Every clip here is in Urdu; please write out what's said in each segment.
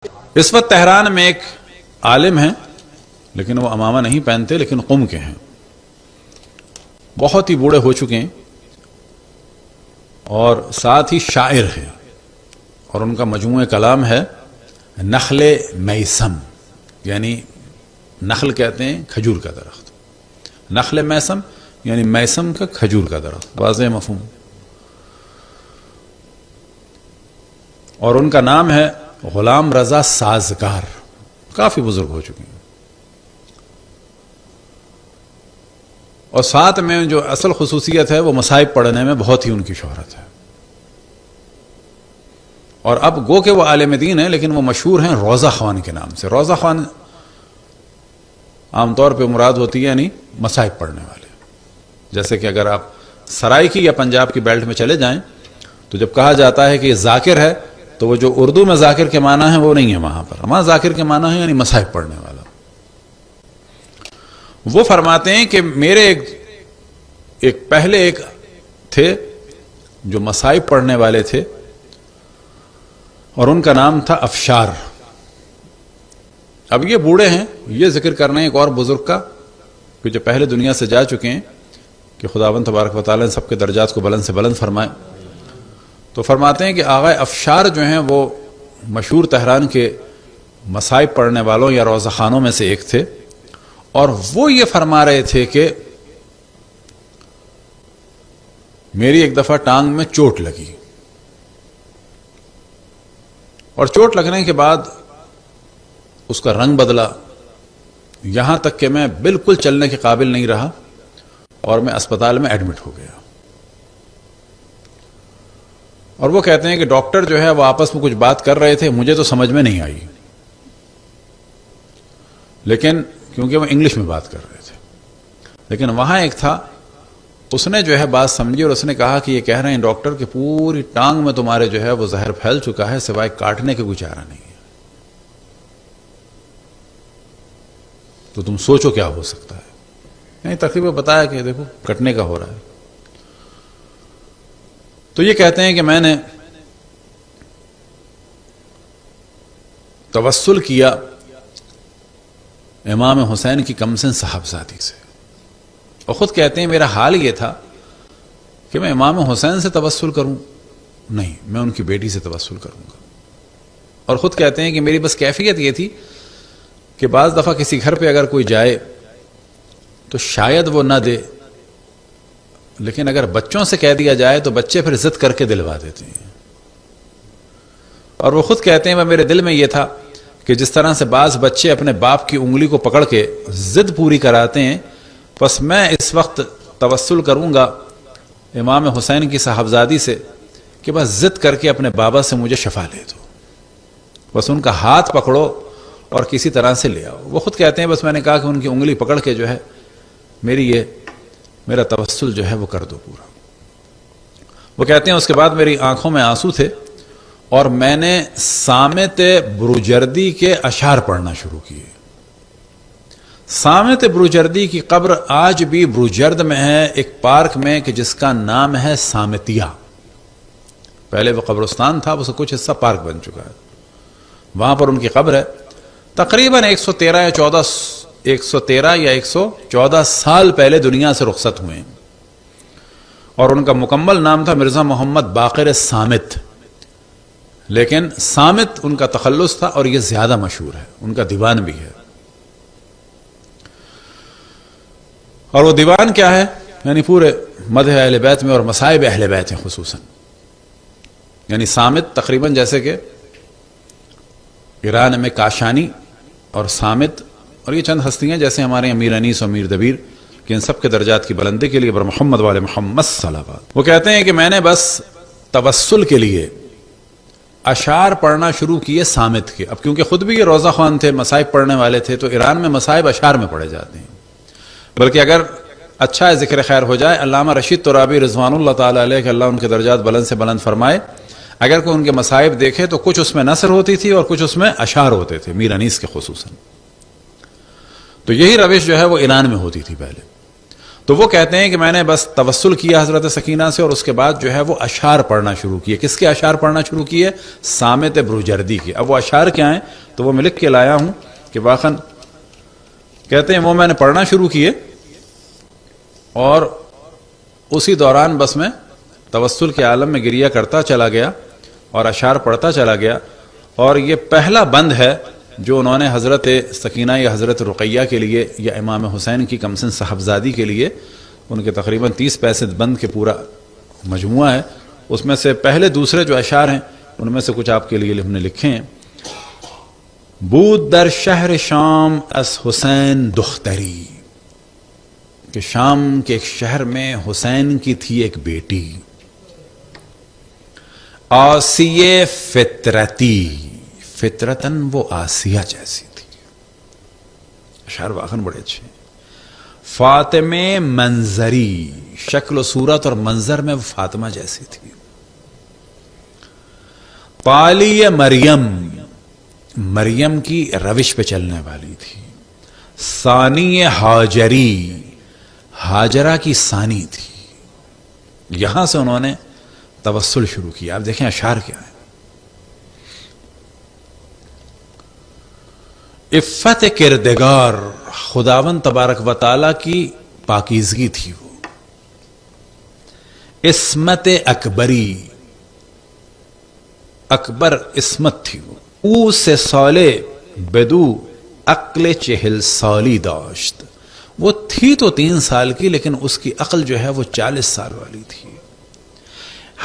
اس وقت تہران میں ایک عالم ہیں، لیکن وہ عمامہ نہیں پہنتے، لیکن قم کے ہیں، بہت ہی بوڑھے ہو چکے ہیں، اور ساتھ ہی شاعر ہیں، اور ان کا مجموعہ کلام ہے نخل میسم، یعنی نخل کہتے ہیں کھجور کا درخت، نخل میسم یعنی میسم کا کھجور کا درخت، واضح مفہوم۔ اور ان کا نام ہے غلام رضا سازگار، کافی بزرگ ہو چکے ہیں، اور ساتھ میں جو اصل خصوصیت ہے وہ مصائب پڑھنے میں بہت ہی ان کی شہرت ہے، اور اب گو کہ وہ عالم دین ہیں، لیکن وہ مشہور ہیں روضہ خوان کے نام سے۔ روضہ خوان عام طور پہ مراد ہوتی ہے یعنی مصائب پڑھنے والے، جیسے کہ اگر آپ سرائکی یا پنجاب کی بیلٹ میں چلے جائیں تو جب کہا جاتا ہے کہ یہ ذاکر ہے تو وہ جو اردو میں ذاکر کے معنی ہے وہ نہیں ہے وہاں پر، وہاں ذاکر کے معنی ہے یعنی مصائب پڑھنے والا۔ وہ فرماتے ہیں کہ میرے پہلے ایک تھے جو مصائب پڑھنے والے تھے، اور ان کا نام تھا افشار۔ اب یہ بوڑھے ہیں، یہ ذکر کرنا ہے ایک اور بزرگ کا کہ جو پہلے دنیا سے جا چکے ہیں، کہ خداوند تبارک و تعالیٰ نے سب کے درجات کو بلند سے بلند فرمائے۔ تو فرماتے ہیں کہ آغا افشار جو ہیں وہ مشہور تہران کے مصائب پڑھنے والوں یا روضہ خانوں میں سے ایک تھے، اور وہ یہ فرما رہے تھے کہ میری ایک دفعہ ٹانگ میں چوٹ لگی، اور چوٹ لگنے کے بعد اس کا رنگ بدلا، یہاں تک کہ میں بالکل چلنے کے قابل نہیں رہا، اور میں اسپتال میں ایڈمٹ ہو گیا۔ اور وہ کہتے ہیں کہ ڈاکٹر جو ہے وہ آپس میں کچھ بات کر رہے تھے، مجھے تو سمجھ میں نہیں آئی، لیکن کیونکہ وہ انگلش میں بات کر رہے تھے، لیکن وہاں ایک تھا، اس نے جو ہے بات سمجھی، اور اس نے کہا کہ یہ کہہ رہے ہیں ڈاکٹر کہ پوری ٹانگ میں تمہارے جو ہے وہ زہر پھیل چکا ہے، سوائے کاٹنے کے کوئی چارہ نہیں ہے، تو تم سوچو کیا ہو سکتا ہے۔ یعنی تقریباً بتایا کہ دیکھو کٹنے کا ہو رہا ہے۔ تو یہ کہتے ہیں کہ میں نے توسل کیا امام حسین کی کمسن صاحبزادی سے، اور خود کہتے ہیں میرا حال یہ تھا کہ میں امام حسین سے توسل کروں، نہیں، میں ان کی بیٹی سے توسل کروں گا۔ اور خود کہتے ہیں کہ میری بس کیفیت یہ تھی کہ بعض دفعہ کسی گھر پہ اگر کوئی جائے تو شاید وہ نہ دے، لیکن اگر بچوں سے کہہ دیا جائے تو بچے پھر ضد کر کے دلوا دیتے ہیں۔ اور وہ خود کہتے ہیں وہ میرے دل میں یہ تھا کہ جس طرح سے بعض بچے اپنے باپ کی انگلی کو پکڑ کے ضد پوری کراتے ہیں، بس میں اس وقت توسل کروں گا امام حسین کی صاحبزادی سے کہ بس ضد کر کے اپنے بابا سے مجھے شفا لے دو، بس ان کا ہاتھ پکڑو اور کسی طرح سے لے آؤ۔ وہ خود کہتے ہیں بس میں نے کہا کہ ان کی انگلی پکڑ کے جو ہے میرا توسل جو ہے وہ کر دو پورا۔ وہ کہتے ہیں اس کے بعد میری آنکھوں میں آنسو تھے، اور میں نے صامت بروجردی کے اشعار پڑھنا شروع کیے۔ صامت بروجردی کی قبر آج بھی بروجرد میں ہے، ایک پارک میں کہ جس کا نام ہے صامتیہ۔ پہلے وہ قبرستان تھا، اس کا کچھ حصہ پارک بن چکا ہے، وہاں پر ان کی قبر ہے۔ تقریباً 113 یا 114 سال پہلے دنیا سے رخصت ہوئے ہیں، اور ان کا مکمل نام تھا مرزا محمد باقر صامت، لیکن صامت ان کا تخلص تھا، اور یہ زیادہ مشہور ہے، ان کا دیوان بھی ہے۔ اور وہ دیوان کیا ہے؟ یعنی پورے مدح اہل بیت میں اور مصائب اہل بیت ہیں خصوصاً، یعنی صامت تقریباً جیسے کہ ایران میں کاشانی اور صامت، اور یہ چند ہستیاں جیسے ہمارے امیر انیس اور امیر دبیر، کہ ان سب کے درجات کی بلندی کے لیے بر محمد والے محمد صلی اللہ علیہ وسلم۔ وہ کہتے ہیں کہ میں نے بس توسل کے لیے اشعار پڑھنا شروع کیے صامت کے۔ اب کیونکہ خود بھی یہ روضہ خوان تھے، مصائب پڑھنے والے تھے، تو ایران میں مصائب اشعار میں پڑھے جاتے ہیں، بلکہ اگر اچھا ذکر خیر ہو جائے، علامہ رشید ترابی رضوان اللہ تعالیٰ علیہ کہ اللہ ان کے درجات بلند سے بلند فرمائے، اگر کوئی ان کے مصائب دیکھے تو کچھ اس میں نثر ہوتی تھی اور کچھ اس میں اشعار ہوتے تھے، میر انیس کے خصوصاً۔ تو یہی روش جو ہے وہ ایران میں ہوتی تھی پہلے۔ تو وہ کہتے ہیں کہ میں نے بس توسل کیا حضرت سکینہ سے، اور اس کے بعد جو ہے وہ اشعار پڑھنا شروع کیے۔ کس کے اشعار پڑھنا شروع کیے؟ صامت بروجردی کے۔ اب وہ اشعار کیا ہیں تو وہ میں لکھ کے لایا ہوں کہ واقعاً کہتے ہیں وہ میں نے پڑھنا شروع کیے، اور اسی دوران بس میں توسل کے عالم میں گریہ کرتا چلا گیا اور اشعار پڑھتا چلا گیا۔ اور یہ پہلا بند ہے جو انہوں نے حضرت سکینہ یا حضرت رقیہ کے لیے یا امام حسین کی کمسن صاحبزادی کے لیے، ان کے تقریباً 30-35 بند کے پورا مجموعہ ہے، اس میں سے پہلے دوسرے جو اشعار ہیں ان میں سے کچھ آپ کے لیے ہم نے لکھے ہیں۔ بود در شہر شام از حسین دختری، کہ شام کے ایک شہر میں حسین کی تھی ایک بیٹی، آسیہ فطرتی، فطرتاً وہ آسیہ جیسی تھی۔ اشعار واقعاً بڑے اچھے ہیں۔ فاطمہ منظری، شکل و صورت اور منظر میں وہ فاطمہ جیسی تھی۔ پالی مریم، مریم کی روش پہ چلنے والی تھی۔ ثانی ہاجری، ہاجرہ کی ثانی تھی۔ یہاں سے انہوں نے توسل شروع کیا۔ آپ دیکھیں اشعار کیا ہے۔ عفت کردگار، خداوند تبارک و تعالی کی پاکیزگی تھی وہ۔ عصمت اکبری، اکبر عصمت تھی وہ۔ او سے سالے بدو عقل 40 سالی داشت، وہ تھی تو 3 سال کی لیکن اس کی عقل جو ہے وہ 40 سال والی تھی۔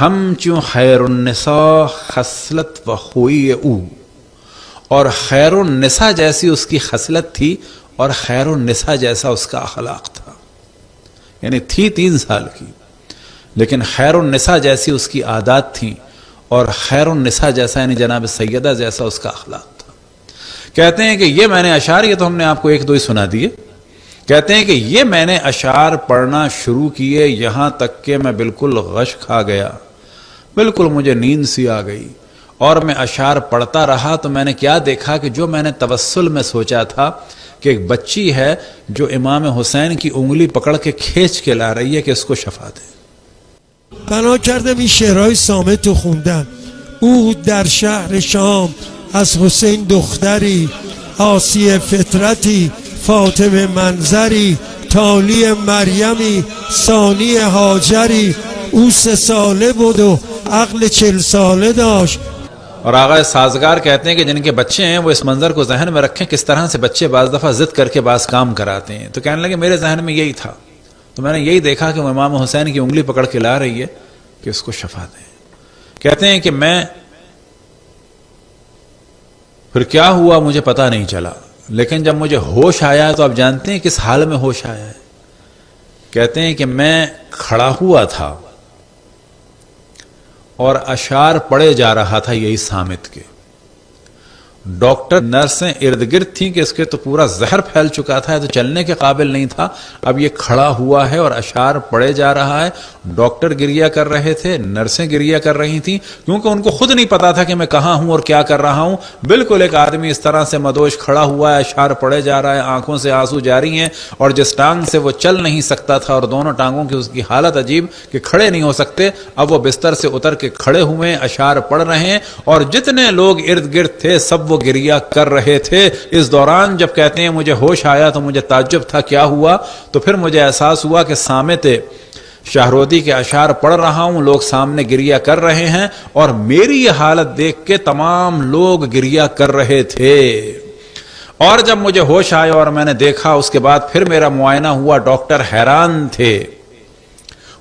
ہم چوں خیر النساء خصلت و خوئی او، اور خیر النساء جیسی اس کی خصلت تھی اور خیر النساء جیسا اس کا اخلاق تھا، یعنی تھی 3 سال کی لیکن خیر النساء جیسی اس کی عادات تھیں، اور خیر النساء جیسا یعنی جناب سیدہ جیسا اس کا اخلاق تھا۔ کہتے ہیں کہ یہ میں نے اشعار، یہ تو ہم نے آپ کو 1-2 ہی سنا دیے، کہتے ہیں کہ یہ میں نے اشعار پڑھنا شروع کیے یہاں تک کہ میں بالکل غش کھا گیا، بالکل مجھے نیند سی آ گئی، اور میں اشعار پڑھتا رہا تو میں نے کیا دیکھا کہ جو میں نے توسل میں سوچا تھا کہ ایک بچی ہے جو امام حسین کی انگلی پکڑ کے کھینچ کے لا رہی ہے کہ اس کو شفا دے۔ بنا کردم این شعرهای صامت رو خوندن. او در شهر شام از حسین دختری، آسیه فطرتی، فاطمه منظری، تالی مریمی، ثانی هاجری، او 3 ساله بود و عقل 40 ساله داشت. اور آغا سازگار کہتے ہیں کہ جن کے بچے ہیں وہ اس منظر کو ذہن میں رکھیں کس طرح سے بچے بعض دفعہ ضد کر کے بعض کام کراتے ہیں۔ تو کہنے لگے میرے ذہن میں یہی تھا، تو میں نے یہی دیکھا کہ وہ امام حسین کی انگلی پکڑ کے لا رہی ہے کہ اس کو شفا دیں۔ کہتے ہیں کہ میں پھر کیا ہوا مجھے پتہ نہیں چلا، لیکن جب مجھے ہوش آیا تو آپ جانتے ہیں کس حال میں ہوش آیا ہے۔ کہتے ہیں کہ میں کھڑا ہوا تھا اور اشعار پڑھے جا رہا تھا یہی صامت کے۔ ڈاکٹر نرسیں ارد گرد تھیں کہ اس کے تو پورا زہر پھیل چکا تھا، تو چلنے کے قابل نہیں تھا، اب یہ کھڑا ہوا ہے اور اشعار پڑھے جا رہا ہے۔ ڈاکٹر گریہ کر رہے تھے، نرسیں گریہ کر رہی تھیں، کیونکہ ان کو خود نہیں پتا تھا کہ میں کہاں ہوں اور کیا کر رہا ہوں۔ بالکل ایک آدمی اس طرح سے مدوش کھڑا ہوا ہے، اشعار پڑھے جا رہا ہے، آنکھوں سے آنسو جاری ہیں، اور جس ٹانگ سے وہ چل نہیں سکتا تھا اور دونوں ٹانگوں کی اس کی حالت عجیب کہ کھڑے نہیں ہو سکتے، اب وہ بستر سے اتر کے کھڑے ہوئے اشعار پڑھ رہے ہیں، اور جتنے لوگ ارد گرد تھے سب وہ گریہ کر رہے تھے۔ اس دوران جب کہتے ہیں مجھے ہوش آیا تو مجھے تعجب تھا کیا ہوا، تو پھر مجھے احساس ہوا کہ صامت شاہرودی کے اشعار پڑھ رہا ہوں، لوگ سامنے گریہ کر رہے ہیں، اور میری یہ حالت دیکھ کے تمام لوگ گریہ کر رہے تھے۔ اور جب مجھے ہوش آیا اور میں نے دیکھا، اس کے بعد پھر میرا معائنہ ہوا، ڈاکٹر حیران تھے،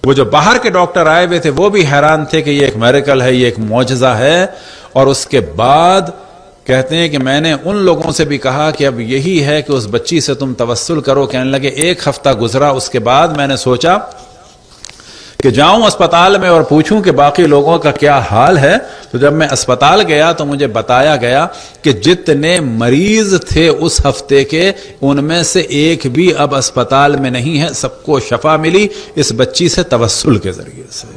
وہ جو باہر کے ڈاکٹر آئے ہوئے تھے وہ بھی حیران تھے کہ یہ ایک میریکل ہے، یہ ایک معجزہ ہے۔ اور اس کے بعد کہتے ہیں کہ میں نے ان لوگوں سے بھی کہا کہ اب یہی ہے کہ اس بچی سے تم توسل کرو۔ کہنے لگے 1 ہفتہ گزرا، اس کے بعد میں نے سوچا کہ جاؤں اسپتال میں اور پوچھوں کہ باقی لوگوں کا کیا حال ہے۔ تو جب میں اسپتال گیا تو مجھے بتایا گیا کہ جتنے مریض تھے اس ہفتے کے ان میں سے ایک بھی اب اسپتال میں نہیں ہے، سب کو شفا ملی اس بچی سے توسل کے ذریعے سے۔